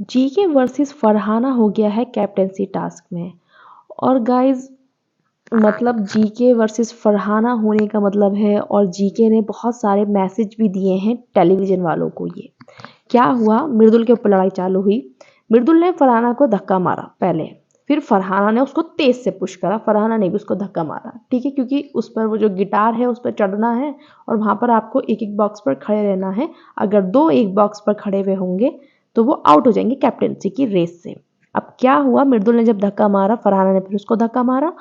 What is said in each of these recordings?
GK versus Farhana हो गया है कैप्टेंसी टास्क में। और गाइज मतलब जीके वर्सेस फरहाना होने का मतलब है, और जीके ने बहुत सारे मैसेज भी दिए हैं टेलीविजन वालों को। ये क्या हुआ, मृदुल के ऊपर लड़ाई चालू हुई। मृदुल ने फरहाना को धक्का मारा पहले, फिर फरहाना ने उसको तेज से पुश करा, फरहाना ने भी उसको धक्का मारा, ठीक है, क्योंकि उस पर वो जो गिटार है उस पर चढ़ना है और वहां पर आपको एक एक बॉक्स पर खड़े रहना है। अगर दो एक बॉक्स पर खड़े हुए होंगे तो वो आउट हो जाएंगे कैप्टेंसी की रेस से। अब क्या हुआ, मृदुल ने जब धक्का मारा, फरहाना ने फिर उसको धक्का मारा,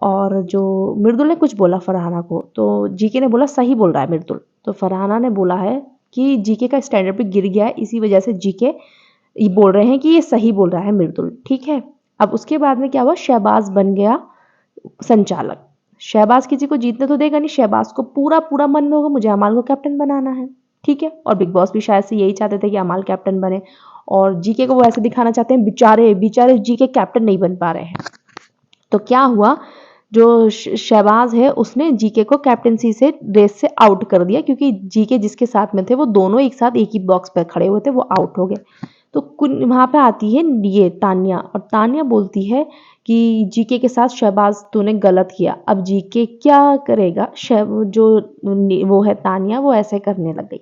और जो मृदुल ने कुछ बोला फरहाना को, तो जीके ने बोला सही बोल रहा है मृदुल। तो फरहाना ने बोला है कि जीके का स्टैंडर्ड पे गिर गया है, इसी वजह से जीके ये बोल रहे हैं कि ये सही बोल रहा है मृदुल, ठीक है। अब उसके बाद में क्या हुआ, शहबाज बन गया संचालक। शहबाज किसी को जीतने तो देगा नहीं, शहबाज को पूरा पूरा मन में होगा मुझे अमाल को कैप्टन बनाना है, ठीक है। और बिग बॉस भी शायद से यही चाहते थे कि अमाल कैप्टन बने, और जीके को वो ऐसे दिखाना चाहते हैं बेचारे बेचारे जीके कैप्टन नहीं बन पा रहे हैं। तो क्या हुआ, जो शहबाज है उसने जीके को कैप्टनसी से रेस से आउट कर दिया, क्योंकि जीके जिसके साथ में थे वो दोनों एक साथ एक ही बॉक्स पर खड़े हुए थे, वो आउट हो गए। तो वहां पे आती है ये तानिया, और तानिया बोलती है कि जीके के साथ शहबाज तूने गलत किया। अब जीके क्या करेगा, जो वो है तानिया, वो ऐसे करने लग गई।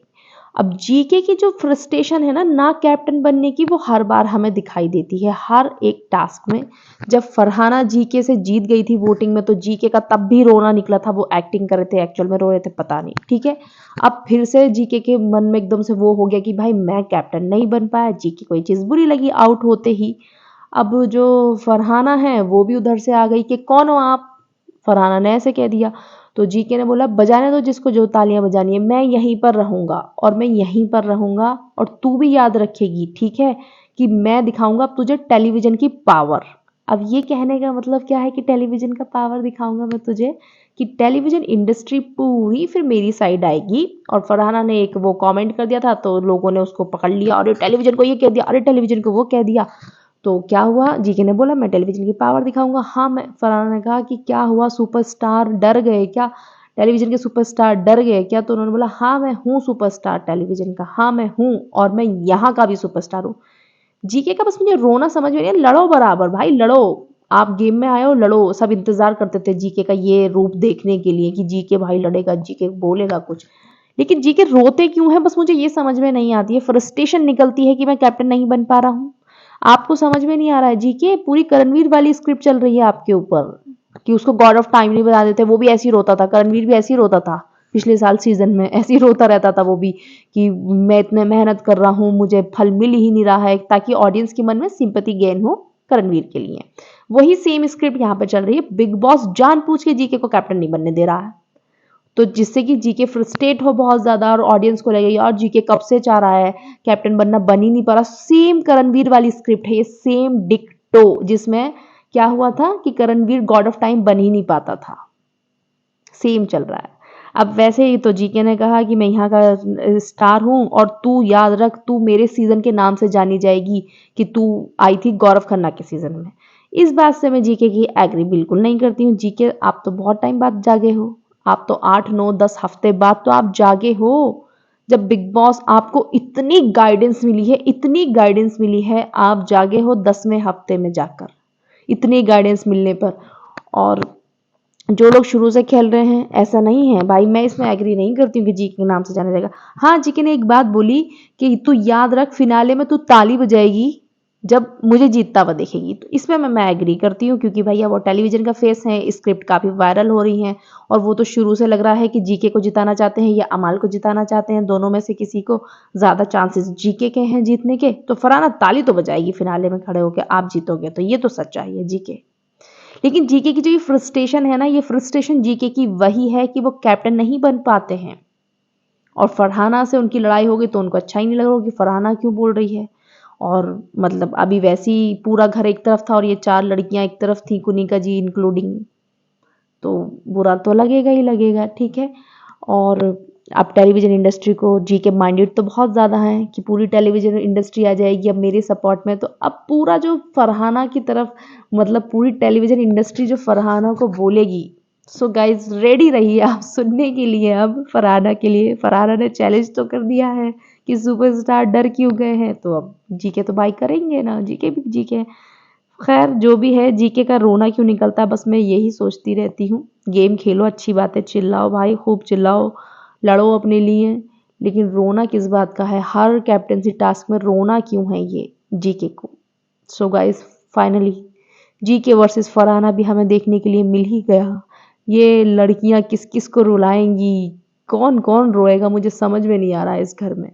अब जीके की जो फ्रस्ट्रेशन है ना कैप्टन बनने की, वो हर बार हमें दिखाई देती है हर एक टास्क में। जब फरहाना जीके से जीत गई थी वोटिंग में, तो जीके का तब भी रोना निकला था, वो एक्टिंग कर रहे थे एक्चुअल में रो रहे थे पता नहीं, ठीक है। अब फिर से जीके के मन में एकदम से वो हो गया कि भाई मैं कैप्टन नहीं बन पाया, जीके को ये चीज़ बुरी लगी आउट होते ही। अब जो फरहाना है वो भी उधर से आ गई कि कौन हो आप, फरहाना ने ऐसे कह दिया। तो जीके ने बोला बजाने दो जिसको जो तालियां बजानी है, मैं यहीं पर रहूंगा और मैं यहीं पर रहूंगा, और तू भी याद रखेगी, ठीक है, कि मैं दिखाऊंगा अब तुझे टेलीविजन की पावर। अब ये कहने का मतलब क्या है कि टेलीविजन का पावर दिखाऊंगा मैं तुझे, कि टेलीविजन इंडस्ट्री पूरी फिर मेरी साइड आएगी। और फरहाना ने एक वो कमेंट कर दिया था, तो लोगों ने उसको पकड़ लिया, अरे टेलीविजन को ये कह दिया, अरे टेलीविजन को वो कह दिया। तो क्या हुआ, जीके ने बोला मैं टेलीविजन की पावर दिखाऊंगा। हाँ, मैं फरहाना ने कहा कि क्या हुआ, सुपरस्टार डर गए क्या, टेलीविजन के सुपरस्टार डर गए क्या। तो उन्होंने बोला हाँ मैं हूँ सुपरस्टार टेलीविजन का, हाँ मैं हूँ, और मैं यहाँ का भी सुपरस्टार हूँ। जीके का बस मुझे रोना समझ में नहीं, लड़ो बराबर भाई लड़ो, आप गेम में आए हो लड़ो। सब इंतजार करते थे जीके का ये रूप देखने के लिए कि जीके भाई लड़ेगा, जीके बोलेगा कुछ, लेकिन जीके रोते क्यों है, बस मुझे ये समझ में नहीं आती है। फ्रस्ट्रेशन निकलती है कि मैं कैप्टन नहीं बन पा रहा हूँ, आपको समझ में नहीं आ रहा है। जीके पूरी करणवीर वाली स्क्रिप्ट चल रही है आपके ऊपर, कि उसको गॉड ऑफ टाइम नहीं बता देते, वो भी ऐसे ही रोता था, करणवीर भी ऐसे ही रोता था पिछले साल सीजन में, ऐसे ही रोता रहता था वो भी, कि मैं इतने मेहनत कर रहा हूँ मुझे फल मिल ही नहीं रहा है, ताकि ऑडियंस के मन में सिंपैथी गेन हो करणवीर के लिए। वही सेम स्क्रिप्ट यहाँ पे चल रही है, बिग बॉस जानबूझ के जीके को कैप्टन नहीं बनने दे रहा है, तो जिससे कि जीके फ्रस्ट्रेट हो बहुत ज्यादा, और ऑडियंस को लगे यार जीके कब से चाह रहा है कैप्टन बनना, बन ही नहीं पा रहा। सेम करणवीर वाली स्क्रिप्ट है ये, सेम डिक्टो, जिसमें क्या हुआ था कि करणवीर गॉड ऑफ टाइम बन ही नहीं पाता था, सेम चल रहा है। अब वैसे ही तो जीके ने कहा कि मैं यहाँ का स्टार हूँ, और तू याद रख तू मेरे सीजन के नाम से जानी जाएगी, कि तू आई थी गौरव खन्ना के सीजन में। इस बात से मैं जीके की एग्री बिल्कुल नहीं करती हूँ। जीके आप तो बहुत टाइम बाद जागे हो, आप तो 8 9 10 हफ्ते बाद तो आप जागे हो, जब बिग बॉस आपको इतनी गाइडेंस मिली है, इतनी गाइडेंस मिली है, आप जागे हो 10वें हफ्ते में जाकर, इतनी गाइडेंस मिलने पर। और जो लोग शुरू से खेल रहे हैं ऐसा नहीं है भाई, मैं इसमें एग्री नहीं करती हूँ कि जीके के नाम से जाना जाएगा। हाँ, जीके ने एक बात बोली कि तू याद रख फिनाले में तू ताली बजाएगी जब मुझे जीतता हुआ देखेगी, तो इसमें मैं एग्री करती हूँ, क्योंकि भैया वो टेलीविजन का फेस है, स्क्रिप्ट काफी वायरल हो रही है, और वो तो शुरू से लग रहा है कि जीके को जिताना चाहते हैं या अमाल को जिताना चाहते हैं, दोनों में से किसी को ज्यादा चांसेस जीके के हैं जीतने के। तो फरहाना ताली तो बजाएगी फिनाले में खड़े होकर आप जीतोगे, तो ये तो सच्चाई है जीके। लेकिन जीके की जो ये फ्रस्ट्रेशन है ना, ये फ्रस्ट्रेशन जीके की वही है कि वो कैप्टन नहीं बन पाते हैं, और फरहाना से उनकी लड़ाई हो गई तो उनको अच्छा ही नहीं लग रहा कि फरहाना क्यों बोल रही है। और मतलब अभी वैसे ही पूरा घर एक तरफ था और ये 4 लड़कियां एक तरफ थी, कुनिका जी इंक्लूडिंग, तो बुरा तो लगेगा ही लगेगा, ठीक है। और अब टेलीविजन इंडस्ट्री को जीके माइंडेड तो बहुत ज़्यादा है कि पूरी टेलीविजन इंडस्ट्री आ जाएगी अब मेरे सपोर्ट में, तो अब पूरा जो फरहाना की तरफ, मतलब पूरी टेलीविजन इंडस्ट्री जो फरहाना को बोलेगी। सो गाइज रेडी रहिए आप सुनने के लिए अब फरहाना के लिए। फरहाना ने चैलेंज तो कर दिया है कि सुपरस्टार डर क्यों गए हैं, तो अब जीके तो बाई करेंगे ना, जीके भी जीके। खैर जो भी है, जीके का रोना क्यों निकलता है, बस मैं यही सोचती रहती हूँ। गेम खेलो, अच्छी बात है, चिल्लाओ भाई, खूब चिल्लाओ, लड़ो अपने लिए, लेकिन रोना किस बात का है? हर कैप्टेंसी टास्क में रोना क्यों है ये जीके को? So guys, finally GK versus Farhana भी हमें देखने के लिए मिल ही गया। ये लड़कियां किस किस को रुलाएंगी, कौन कौन रोएगा, मुझे समझ में नहीं आ रहा है इस घर में।